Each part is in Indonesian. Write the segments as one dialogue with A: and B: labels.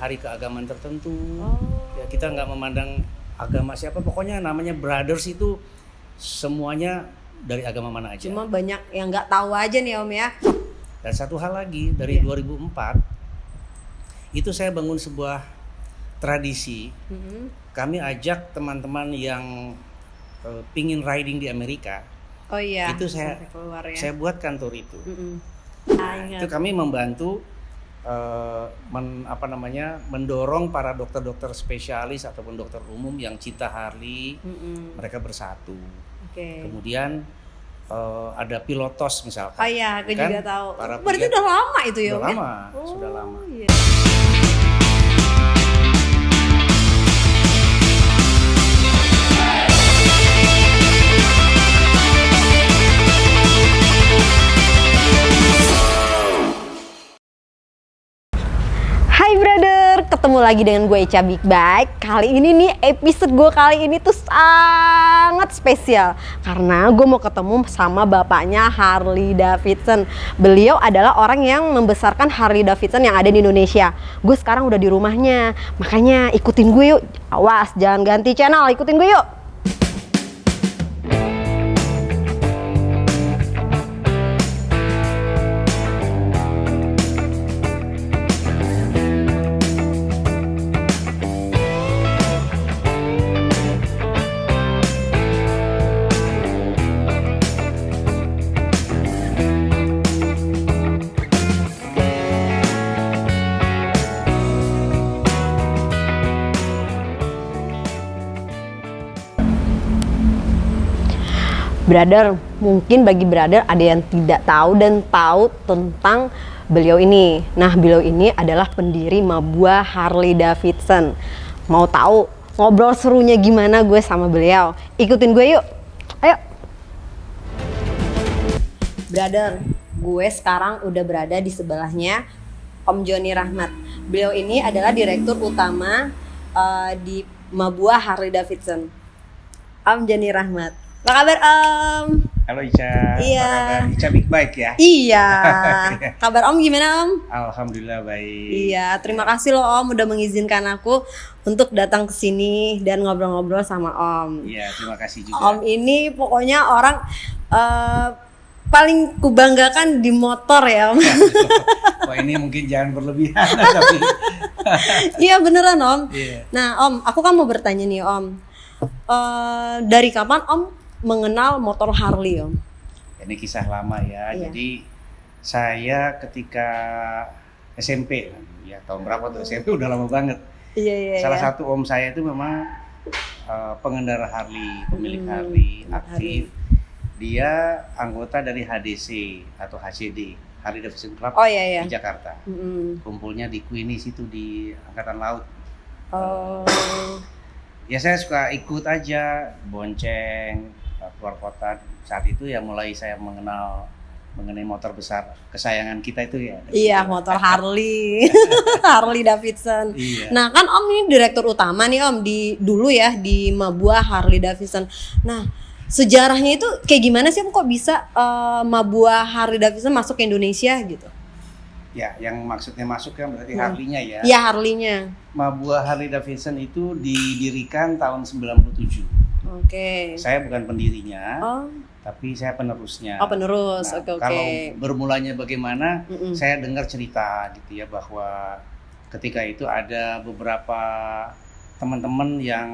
A: hari keagamaan tertentu.
B: Oh.
A: Ya kita nggak memandang agama siapa, pokoknya namanya brothers itu semuanya dari agama mana aja.
B: Cuma banyak yang nggak tahu aja nih Om ya.
A: Dan satu hal lagi, dari 2004 itu saya bangun sebuah tradisi. Kami ajak teman-teman yang pingin riding di Amerika.
B: Oh iya.
A: Itu saya
B: sampai keluar ya.
A: saya buat kantor itu.
B: Ingat.
A: Itu kami membantu mendorong para dokter-dokter spesialis ataupun dokter umum yang cinta Harley, mereka bersatu. Kemudian ada pilotos misalkan.
B: Oh iya, aku
A: kan?
B: juga tahu.
A: Para
B: Berarti udah lama itu ya?
A: Sudah
B: Om,
A: lama,
B: ya?
A: sudah lama.
B: Iya. Hai brother, ketemu lagi dengan gue Ica Big Bike. Kali ini nih episode gue kali ini tuh sangat spesial karena gue mau ketemu sama bapaknya Harley Davidson. Beliau adalah orang yang membesarkan Harley Davidson yang ada di Indonesia. Gue sekarang udah di rumahnya, makanya ikutin gue yuk. Awas, jangan ganti channel, ikutin gue yuk. Brother, mungkin bagi brother ada yang tidak tahu dan tahu tentang beliau ini. Nah, beliau ini adalah pendiri Mabua Harley Davidson. Mau tahu ngobrol serunya gimana gue sama beliau? Ikutin gue yuk. Ayo. Brother, gue sekarang udah berada di sebelahnya Om Joni Rahmat. Beliau ini adalah direktur utama di Mabua Harley Davidson. Om Joni Rahmat. Apa kabar Om?
A: Halo Ica,
B: Iya.
A: apa kabar? Ica Big Bike ya?
B: Iya. Kabar Om gimana Om?
A: Alhamdulillah baik.
B: Iya, terima kasih loh Om udah mengizinkan aku untuk datang ke sini dan ngobrol-ngobrol sama Om.
A: Iya, terima kasih juga.
B: Om ini pokoknya orang paling kubanggakan di motor ya Om.
A: Wah ini mungkin jangan berlebihan tapi.
B: Iya beneran Om.
A: Iya.
B: Nah Om, aku kan mau bertanya nih Om. Dari kapan Om mengenal motor Harley Om?
A: Ini kisah lama ya.
B: Iya.
A: Jadi saya ketika SMP, ya tahun berapa tuh SMP udah lama banget.
B: Iya.
A: Salah satu om saya itu memang pengendara Harley, pemilik Harley aktif. Dia anggota dari HDC atau HCD, Harley Davidson Club
B: Oh iya.
A: di Jakarta. Kumpulnya di Queens itu di Angkatan Laut.
B: Oh.
A: Ya saya suka ikut aja, bonceng, keluar kota. Saat itu ya mulai saya mengenal mengenai motor besar kesayangan kita itu ya.
B: Iya, motor Harley. Harley Davidson.
A: Iya.
B: Nah, kan Om ini direktur utama nih Om di dulu ya di Mabua Harley Davidson. Nah, sejarahnya itu kayak gimana sih Om kok bisa Mabua Harley Davidson masuk ke Indonesia gitu?
A: Ya, yang maksudnya masuk kan berarti Harley-nya ya.
B: Iya, Harley-nya.
A: Mabua Harley Davidson itu didirikan tahun 97.
B: Oke.
A: Saya bukan pendirinya,
B: Oh,
A: tapi saya penerusnya.
B: oh penerus.
A: Nah,
B: Oke.
A: kalau bermulanya bagaimana, saya dengar cerita gitu ya bahwa ketika itu ada beberapa teman-teman yang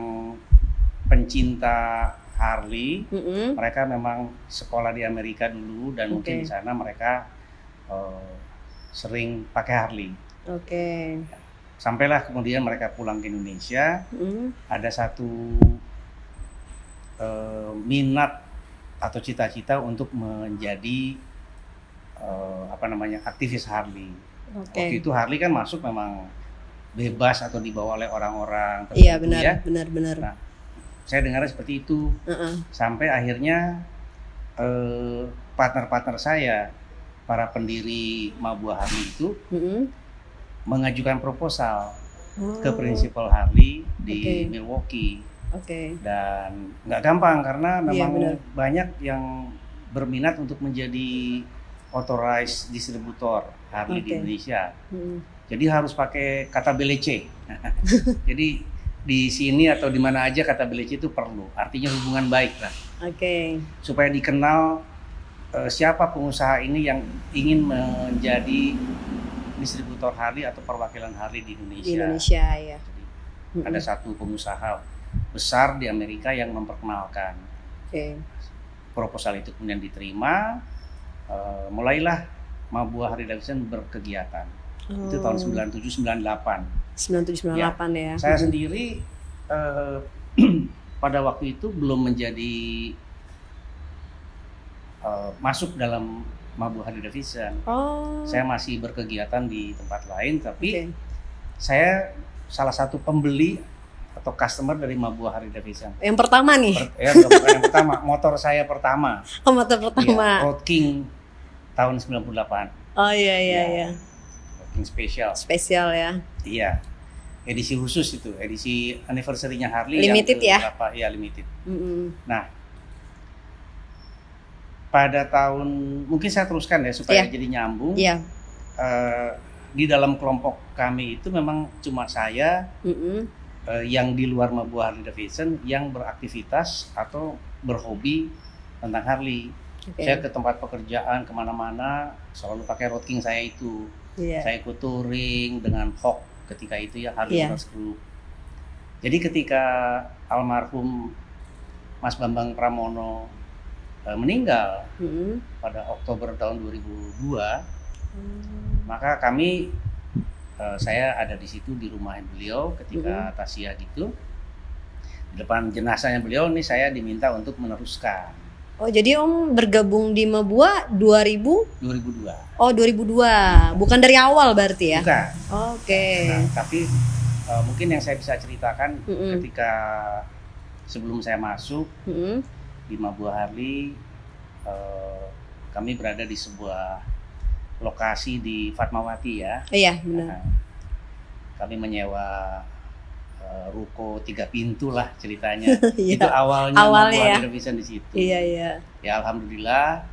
A: pencinta Harley, mereka memang sekolah di Amerika dulu dan mungkin di sana mereka sering pakai Harley.
B: Oke.
A: Sampailah kemudian mereka pulang ke Indonesia, ada satu minat atau cita-cita untuk menjadi aktivis Harley. Waktu itu Harley kan masuk memang bebas atau dibawa oleh orang-orang tertentu.
B: Iya benar,
A: ya.
B: benar.
A: Nah, saya dengar seperti itu. Sampai akhirnya partner-partner saya, para pendiri Mabua Harley itu mengajukan proposal ke prinsipal Harley di Milwaukee. Dan nggak gampang karena memang banyak yang berminat untuk menjadi authorized distributor Harley di Indonesia. Jadi harus pakai kata belece. Jadi di sini atau di mana aja kata belece itu perlu. Artinya hubungan baik lah.
B: Oke.
A: Supaya dikenal siapa pengusaha ini yang ingin menjadi distributor Harley atau perwakilan Harley di Indonesia.
B: Di Indonesia ya.
A: Jadi, ada satu pengusaha besar di Amerika yang memperkenalkan. Proposal itu kemudian diterima, mulailah Mabuah Harley Davidson berkegiatan. Itu tahun 97-98.
B: 97-98 ya.
A: Saya sendiri pada waktu itu belum menjadi masuk dalam Mabuah Harley Davidson. Saya masih berkegiatan di tempat lain, tapi saya salah satu pembeli atau customer dari Mabuah Harley Davidson.
B: Yang pertama nih?
A: Bukan yang pertama, motor saya pertama.
B: Motor pertama.
A: Ya, Road King tahun 98.
B: Oh iya.
A: Road King spesial.
B: Spesial ya?
A: Iya. Edisi khusus itu, edisi anniversary-nya Harley.
B: Limited
A: yang
B: ya?
A: Iya, limited. Nah, pada tahun, mungkin saya teruskan ya supaya jadi nyambung.
B: Iya.
A: Di dalam kelompok kami itu memang cuma saya yang di luar Mabuah Harley Davidson yang beraktivitas atau berhobi tentang Harley. Saya ke tempat pekerjaan kemana-mana selalu pakai Road King saya itu. Saya ikut touring dengan Hawk ketika itu ya, Harley Owners Group. Jadi ketika almarhum Mas Bambang Pramono meninggal pada Oktober tahun 2002, maka kami saya ada di situ di rumah beliau ketika tasya gitu. Di depan jenazahnya beliau nih saya diminta untuk meneruskan.
B: Oh, jadi Om bergabung di Mabuah
A: 2002.
B: Oh, 2002. Bukan dari awal berarti ya?
A: Bukan.
B: Oke.
A: Nah, tapi mungkin yang saya bisa ceritakan ketika sebelum saya masuk di Mabuah Harley, kami berada di sebuah lokasi di Fatmawati ya.
B: Iya, benar.
A: Kami menyewa ruko 3 pintu lah ceritanya. Itu awalnya Mabuah Harley Davidson di situ.
B: Iya.
A: Ya alhamdulillah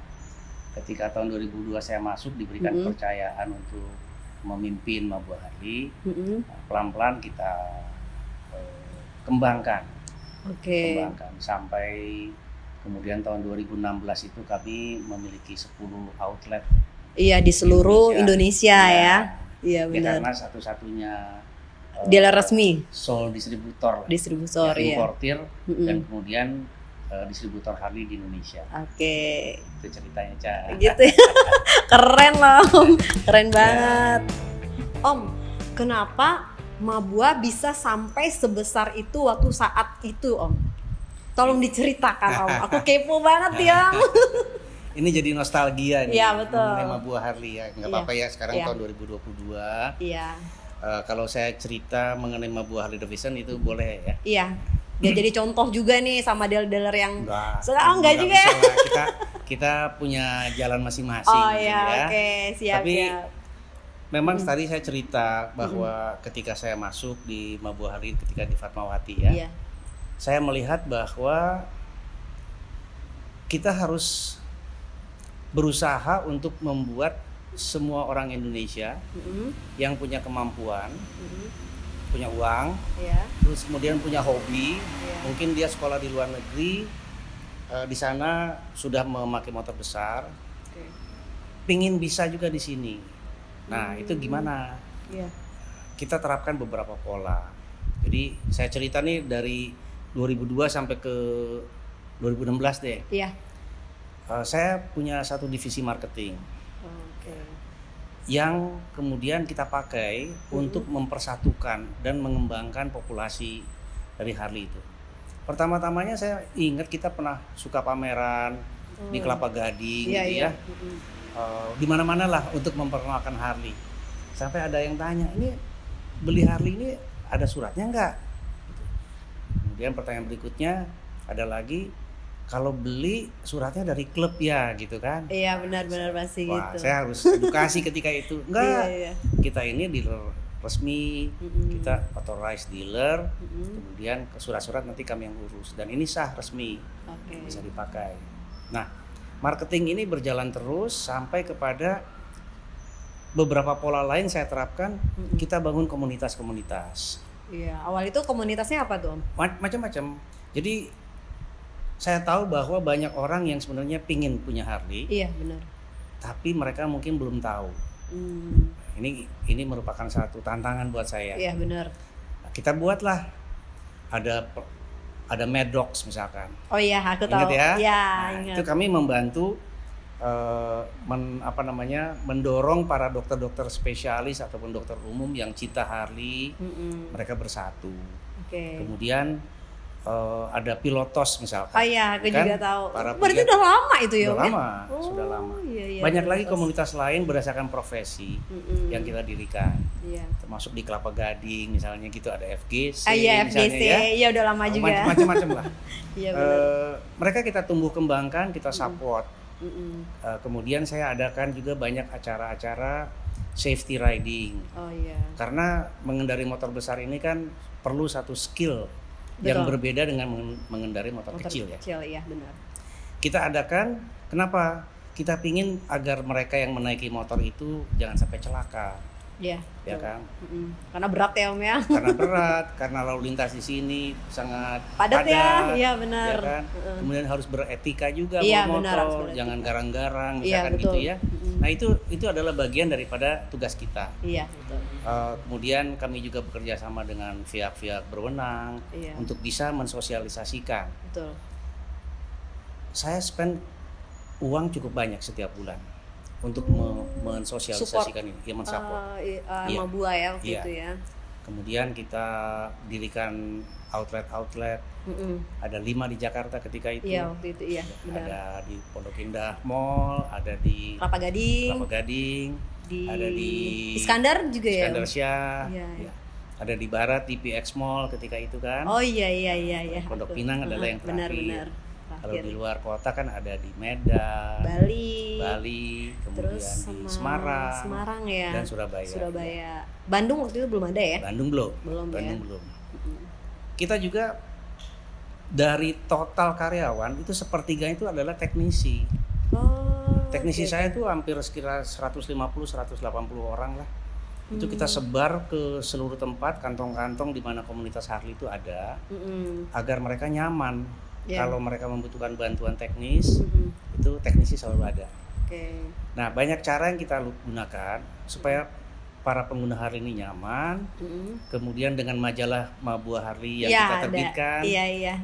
A: ketika tahun 2002 saya masuk diberikan kepercayaan untuk memimpin Mabuah Harley. Pelan-pelan kita kembangkan. Kembangkan sampai kemudian tahun 2016 itu kami memiliki 10 outlet.
B: Iya, di seluruh Indonesia ya. Iya benar.
A: Karena satu-satunya
B: dealer resmi,
A: sole distributor
B: ya.
A: Importir dan kemudian distributor Harley di Indonesia.
B: Oke.
A: Itu ceritanya, Ca.
B: Gitu ya. Keren loh, Om. Keren banget. Om, kenapa Mabuah bisa sampai sebesar itu waktu saat itu, Om? Tolong diceritakan, Om. Aku kepo banget ya.
A: Ini jadi nostalgia nih.
B: Iya, betul.
A: Mengenai Mabuah Harley ya. Nggak apa-apa ya, sekarang tahun 2022.
B: Iya.
A: Kalau saya cerita mengenai Mabuah Harley Davidson itu boleh ya?
B: Iya. Dia jadi contoh juga nih sama dealer-dealer yang
A: enggak juga ya. Kita punya jalan masing-masing.
B: Oh iya,
A: ya.
B: Oke, siap.
A: Tapi memang tadi saya cerita bahwa ketika saya masuk di Mabuah Harley ketika di Fatmawati ya. Saya melihat bahwa kita harus berusaha untuk membuat semua orang Indonesia yang punya kemampuan, punya uang, terus kemudian punya hobi, mungkin dia sekolah di luar negeri, di sana sudah memakai motor besar, pingin bisa juga di sini. Nah itu gimana? Kita terapkan beberapa pola. Jadi saya cerita nih dari 2002 sampai ke 2016 deh. Saya punya satu divisi marketing. Yang kemudian kita pakai untuk mempersatukan dan mengembangkan populasi dari Harley itu. Pertama-tamanya saya ingat kita pernah suka pameran di Kelapa Gading gitu ya. Di mana-mana lah untuk memperkenalkan Harley. Sampai ada yang tanya, ini beli Harley ini ada suratnya enggak? Kemudian pertanyaan berikutnya ada lagi, kalau beli suratnya dari klub ya gitu kan? Iya
B: benar-benar pasti gitu.
A: Saya harus edukasi ketika itu. Enggak, kita ini dealer resmi, kita authorized dealer, kemudian surat-surat nanti kami yang urus dan ini sah resmi, bisa dipakai. Nah, marketing ini berjalan terus sampai kepada beberapa pola lain saya terapkan. Kita bangun komunitas-komunitas.
B: Iya, awal itu komunitasnya apa tuh Om?
A: Macam-macam. Jadi saya tahu bahwa banyak orang yang sebenarnya pingin punya Harley.
B: Iya, benar.
A: Tapi mereka mungkin belum tahu. Ini merupakan satu tantangan buat saya.
B: Iya, benar.
A: Nah, kita buatlah ada Mad Dogs misalkan.
B: Oh iya, aku tahu.
A: Ingat ya?
B: Iya,
A: Nah,
B: ingat.
A: itu kami membantu mendorong para dokter-dokter spesialis ataupun dokter umum yang cinta Harley, mereka bersatu. Kemudian ada Pilotos misalkan.
B: Oh iya, aku
A: kan?
B: juga tahu.
A: Para
B: Berarti udah lama itu ya?
A: Sudah lama, sudah lama.
B: Iya,
A: Banyak lagi
B: Pilotos.
A: komunitas lain berdasarkan profesi yang kita dirikan.
B: Iya.
A: Termasuk di Kelapa Gading misalnya gitu, ada FGC
B: Iya,
A: misalnya
B: FGC.
A: ya.
B: Iya, udah lama juga.
A: Macam-macam lah.
B: Iya, benar.
A: Mereka kita tumbuh kembangkan, kita support. Kemudian saya adakan juga banyak acara-acara safety riding.
B: Oh iya.
A: Karena mengendari motor besar ini kan perlu satu skill yang berbeda dengan mengendari motor kecil ya.
B: Kecil, iya benar.
A: Kita adakan, kenapa? Kita pingin agar mereka yang menaiki motor itu jangan sampai celaka.
B: Iya.
A: Ya kan?
B: Karena berat ya Om ya.
A: Karena berat, karena lalu lintas di sini sangat
B: Padat ya, iya benar.
A: Ya kan? Kemudian harus beretika juga
B: Iya,
A: bawa
B: benar,
A: motor, jangan garang-garang misalkan
B: betul.
A: gitu ya. Nah itu adalah bagian daripada tugas kita.
B: Iya, betul.
A: Kemudian kami juga bekerja sama dengan pihak-pihak berwenang untuk bisa mensosialisasikan.
B: Betul.
A: Saya spend uang cukup banyak setiap bulan untuk mensosialisasikan ini, ya mensupport.
B: Mabua ya waktu itu ya.
A: Kemudian kita dirikan outlet. Ada 5 di Jakarta ketika itu.
B: Iya waktu itu, iya benar.
A: Ada di Pondok Indah Mall, ada di
B: Kelapa
A: Gading, ada di
B: Iskandar juga ya.
A: Iskandar Syah.
B: Iya.
A: Ada di Barat di PX Mall ketika itu kan.
B: Oh iya.
A: Pondok Pinang adalah yang terakhir.
B: Benar.
A: Kalau di luar kota kan ada di Medan, Bali, kemudian
B: terus
A: di Semarang
B: ya.
A: dan Surabaya.
B: Bandung waktu itu belum ada ya?
A: Bandung belum.
B: Ya?
A: Kita juga dari total karyawan itu sepertiganya itu adalah teknisi. Teknisi saya itu hampir sekitar 150-180 orang lah. Itu kita sebar ke seluruh tempat, kantong-kantong di mana komunitas Harley itu ada, agar mereka nyaman. Kalau mereka membutuhkan bantuan teknis, itu teknisi selalu ada. Nah, banyak cara yang kita gunakan supaya para pengguna Harley ini nyaman. Kemudian dengan majalah Mabua Harley yang kita terbitkan,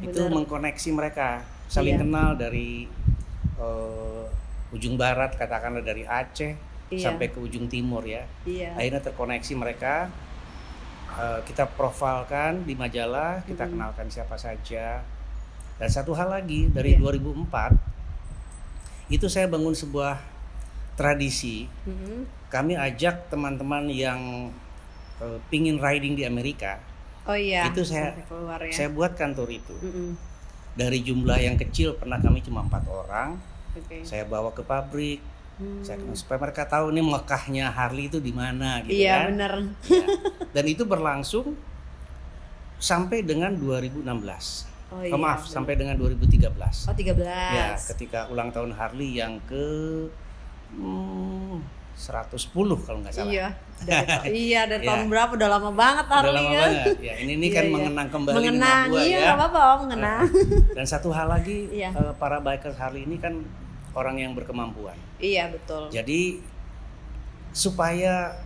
A: itu mengkoneksi mereka, saling kenal dari ujung barat, katakanlah dari Aceh sampai ke ujung timur ya. Akhirnya terkoneksi mereka. Kita profilkan di majalah, kita kenalkan siapa saja. Dan satu hal lagi, dari 2004 itu saya bangun sebuah tradisi. Kami ajak teman-teman yang pingin riding di Amerika. Itu saya buat kantor itu. Dari jumlah yang kecil pernah kami cuma 4 orang. Saya bawa ke pabrik. Supaya mereka tahu nih Mekahnya Harley itu di mana gitu kan.
B: Iya benar.
A: Ya. Dan itu berlangsung sampai dengan 2016. Sampai dengan 2013.
B: 13.
A: Ya, ketika ulang tahun Harley yang ke 110 kalau nggak salah.
B: Dari tahun berapa? Udah lama banget Harley.
A: Udah lama banget. Ya, ini kan mengenang kembali
B: Mabua ya. Iya, nggak apa-apa Om, mengenang.
A: Dan satu hal lagi, para biker Harley ini kan orang yang berkemampuan.
B: Iya, betul.
A: Jadi supaya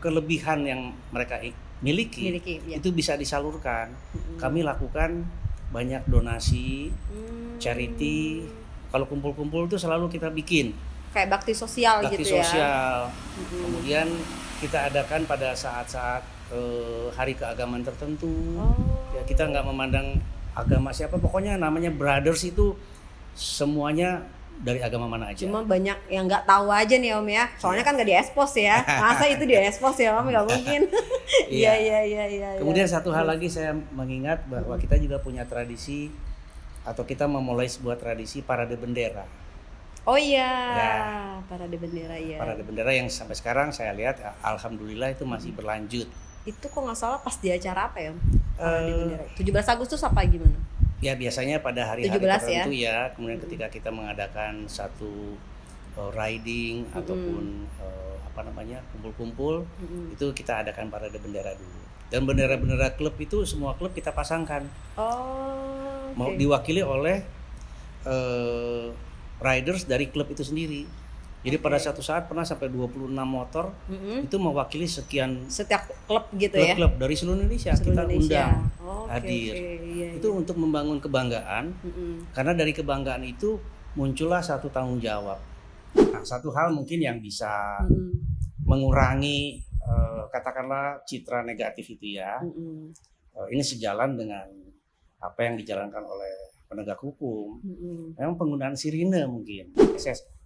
A: kelebihan yang mereka miliki itu bisa disalurkan. Kami lakukan banyak donasi, charity. Kalau kumpul-kumpul itu selalu kita bikin
B: kayak bakti sosial gitu ya.
A: Kemudian kita adakan pada saat-saat hari keagamaan tertentu. Ya, kita nggak memandang agama siapa, pokoknya namanya brothers itu semuanya dari agama mana aja.
B: Cuma banyak yang nggak tahu aja nih Om ya. Soalnya kan nggak diekspos ya. Masa itu diekspos ya Om? Nggak mungkin. Iya.
A: Kemudian satu hal lagi saya mengingat bahwa kita juga punya tradisi atau kita memulai sebuah tradisi parade bendera.
B: Oh iya. Parade bendera ya.
A: Parade bendera yang sampai sekarang saya lihat alhamdulillah itu masih berlanjut.
B: Itu kok nggak salah pas di acara apa ya Om? Parade bendera. 17 Agustus apa gimana?
A: Ya biasanya pada hari-hari tertentu ya. Kemudian ketika kita mengadakan satu riding ataupun kumpul-kumpul, itu kita adakan parade bendera dulu. Dan bendera-bendera klub itu semua klub kita pasangkan. Mau diwakili oleh riders dari klub itu sendiri. Jadi pada satu saat pernah sampai 26 motor itu mewakili
B: setiap klub gitu ya.
A: Klub dari seluruh Indonesia kita undang hadir.
B: Iya,
A: itu untuk membangun kebanggaan. Karena dari kebanggaan itu muncullah satu tanggung jawab. Nah, satu hal mungkin yang bisa mengurangi katakanlah citra negatif itu ya. Ini sejalan dengan apa yang dijalankan oleh penegak hukum. Memang penggunaan sirine mungkin.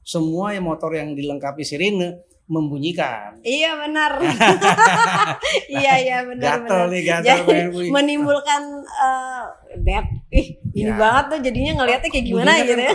A: Semua motor yang dilengkapi sirine membunyikan.
B: Iya benar. Iya benar.
A: Gatel
B: menimbulkan ini banget tuh jadinya ngelihatnya kayak gimana gitu ya.